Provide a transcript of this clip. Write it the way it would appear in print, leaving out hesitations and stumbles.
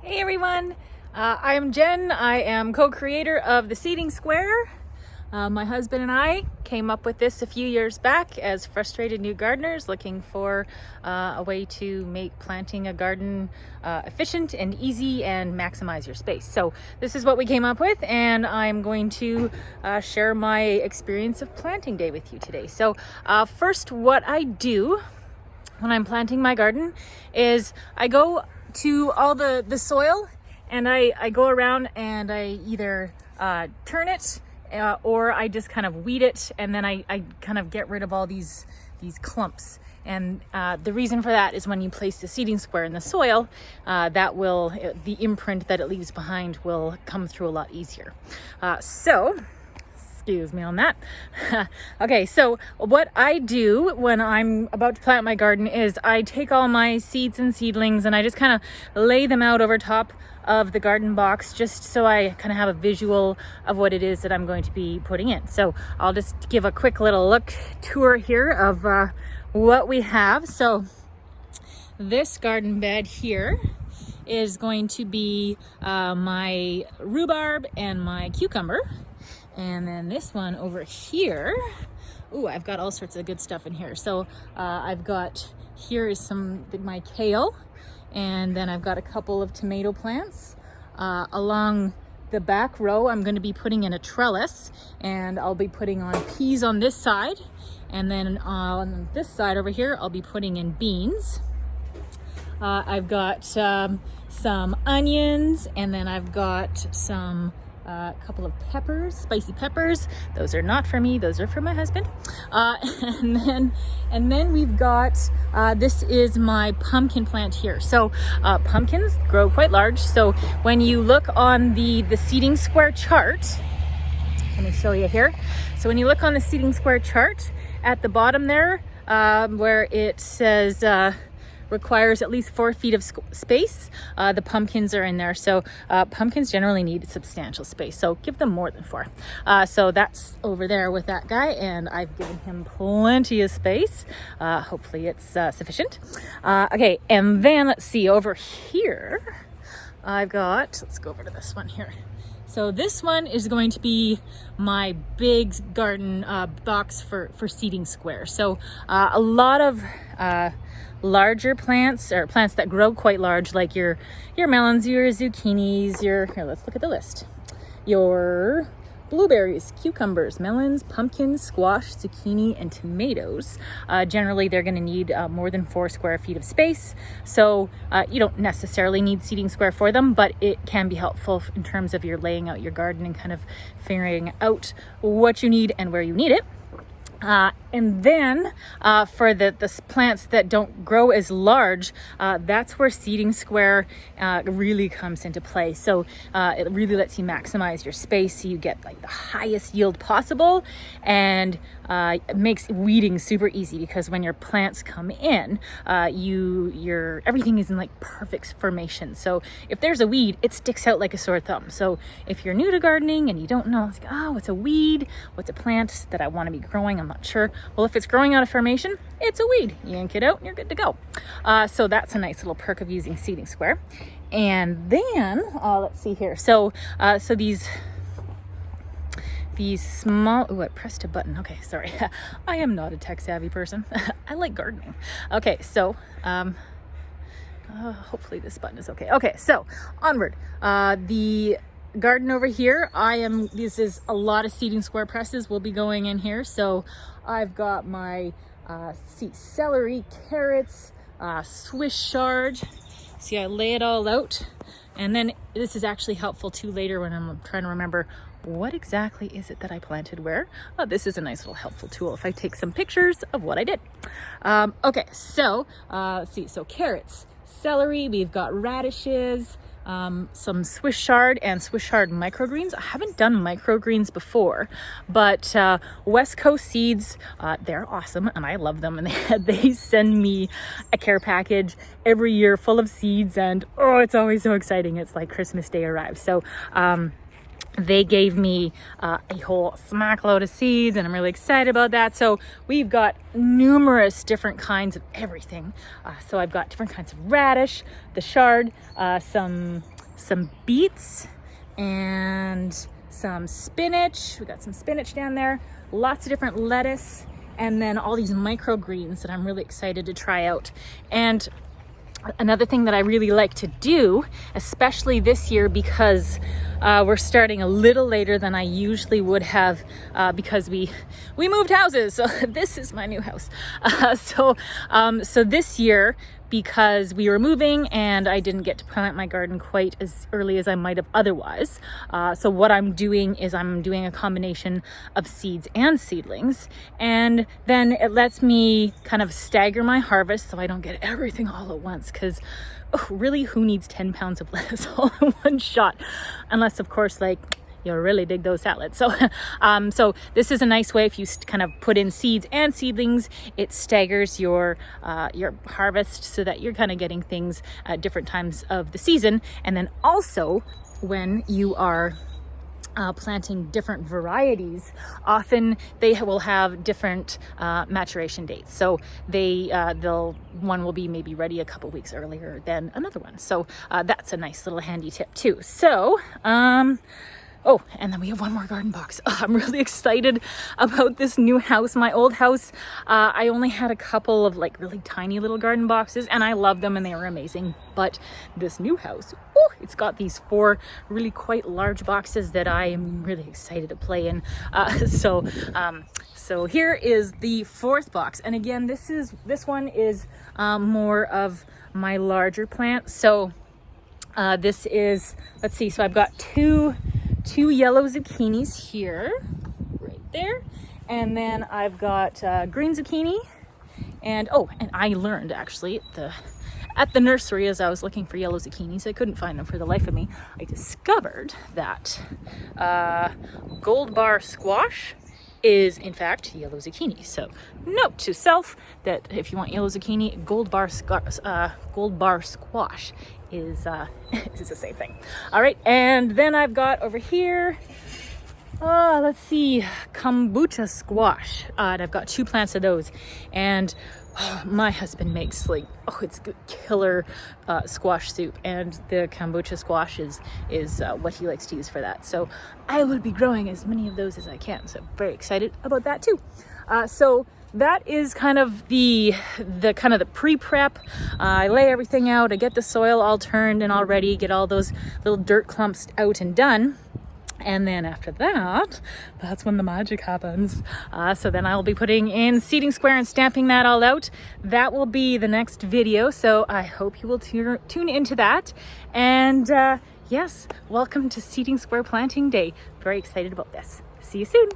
Hey everyone, I'm Jen. I am co-creator of the Seeding Square. My husband and I came up with this a few years back as frustrated new gardeners looking for a way to make planting a garden efficient and easy and maximize your space. So this is what we came up with, and I'm going to share my experience of planting day with you today. So first, what I do when I'm planting my garden is I go to all the soil and I go around and I either turn it or I just kind of weed it, and then I kind of get rid of all these clumps. And the reason for that is when you place the seeding square in the soil, the imprint that it leaves behind will come through a lot easier. So excuse me on that. Okay, so what I do when I'm about to plant my garden is I take all my seeds and seedlings and I just kind of lay them out over top of the garden box, just so I kind of have a visual of what it is that I'm going to be putting in. So I'll just give a quick little tour here of what we have. So this garden bed here is going to be my rhubarb and my cucumber. And then this one over here, I've got all sorts of good stuff in here. So here is my kale, and then I've got a couple of tomato plants. Along the back row, I'm going to be putting in a trellis, and I'll be putting on peas on this side. And then on this side over here, I'll be putting in beans. I've got some onions, and then I've got a couple of peppers, spicy peppers. Those are not for me, those are for my husband. And then we've got, this is my pumpkin plant here. So pumpkins grow quite large. So when you look on the seeding square chart, let me show you here. So when you look on the seeding square chart at the bottom there, where it says, requires at least 4 feet of space, the pumpkins are in there. So pumpkins generally need substantial space, so give them more than 4. So that's over there with that guy, and I've given him plenty of space. Hopefully it's sufficient. Okay, and then let's see, over here let's go over to this one here. So this one is going to be my big garden box for seeding square. So a lot of larger plants, or plants that grow quite large, like your melons, your zucchinis, here, let's look at the list. Your blueberries, cucumbers, melons, pumpkins, squash, zucchini, and tomatoes. Generally, they're going to need more than 4 square feet of space. So you don't necessarily need seeding square for them, but it can be helpful in terms of your laying out your garden and kind of figuring out what you need and where you need it. And then for the plants that don't grow as large, that's where seeding square really comes into play. So it really lets you maximize your space so you get like the highest yield possible, and it makes weeding super easy, because when your plants come in, everything is in like perfect formation. So if there's a weed, it sticks out like a sore thumb. So if you're new to gardening and you don't know, it's like, what's a weed? What's a plant that I want to be growing? I'm not sure. Well, if it's growing out of formation, it's a weed. Yank it out and you're good to go. So that's a nice little perk of using seeding square. And then let's see here. So these small, I pressed a button. Okay, sorry. I am not a tech savvy person. I like gardening. Okay, so hopefully this button is okay. Okay, so onward. The garden over here, this is a lot of seeding square presses will be going in here. So I've got my celery, carrots, Swiss chard. See, I lay it all out. And then this is actually helpful too later when I'm trying to remember what exactly is it that I planted where. This is a nice little helpful tool if I take some pictures of what I did. Okay, so let's see. So carrots, celery, we've got radishes, some Swiss chard and Swiss chard microgreens. I haven't done microgreens before, but West Coast Seeds, they're awesome and I love them. And they send me a care package every year full of seeds, and it's always so exciting. It's like Christmas Day arrives. So they gave me a whole smack load of seeds, and I'm really excited about that. So we've got numerous different kinds of everything. So I've got different kinds of radish, the chard, some some beets and some spinach. We got some spinach down there, lots of different lettuce, and then all these microgreens that I'm really excited to try out. And another thing that I really like to do, especially this year because we're starting a little later than I usually would have because we moved houses. So this is my new house. So this year, because we were moving and I didn't get to plant my garden quite as early as I might have otherwise. So what I'm doing is I'm doing a combination of seeds and seedlings, and then it lets me kind of stagger my harvest so I don't get everything all at once, because really, who needs 10 pounds of lettuce all in one shot? Unless, of course, like, you really dig those salads. So, so this is a nice way if you kind of put in seeds and seedlings, it staggers your harvest so that you're kind of getting things at different times of the season. And then also when you are planting different varieties, often they will have different maturation dates. So one will be maybe ready a couple weeks earlier than another one. So that's a nice little handy tip too. So, oh, and then we have one more garden box. Oh, I'm really excited about this new house. My old house, I only had a couple of like really tiny little garden boxes, and I love them and they were amazing. But this new house, it's got these 4 really quite large boxes that I am really excited to play in. So here is the 4th box. And again, this one is more of my larger plant. So this is, let's see, so I've got two yellow zucchinis here, right there. And then I've got green zucchini. And I learned actually at the nursery, as I was looking for yellow zucchinis, I couldn't find them for the life of me. I discovered that gold bar squash is in fact yellow zucchini. So note to self that if you want yellow zucchini, gold bar squash is the same thing. All right, and then I've got over here, let's see, kombucha squash. And I've got 2 plants of those. And my husband makes it's good killer squash soup, and the kombucha squash is what he likes to use for that. So I will be growing as many of those as I can. So I'm very excited about that too. So that is kind of the pre-prep. I lay everything out, I get the soil all turned and all ready, get all those little dirt clumps out and done. And then after that, that's when the magic happens. So then I'll be putting in seeding square and stamping that all out. That will be the next video. So I hope you will tune into that. And yes, welcome to Seeding Square Planting Day. Very excited about this. See you soon.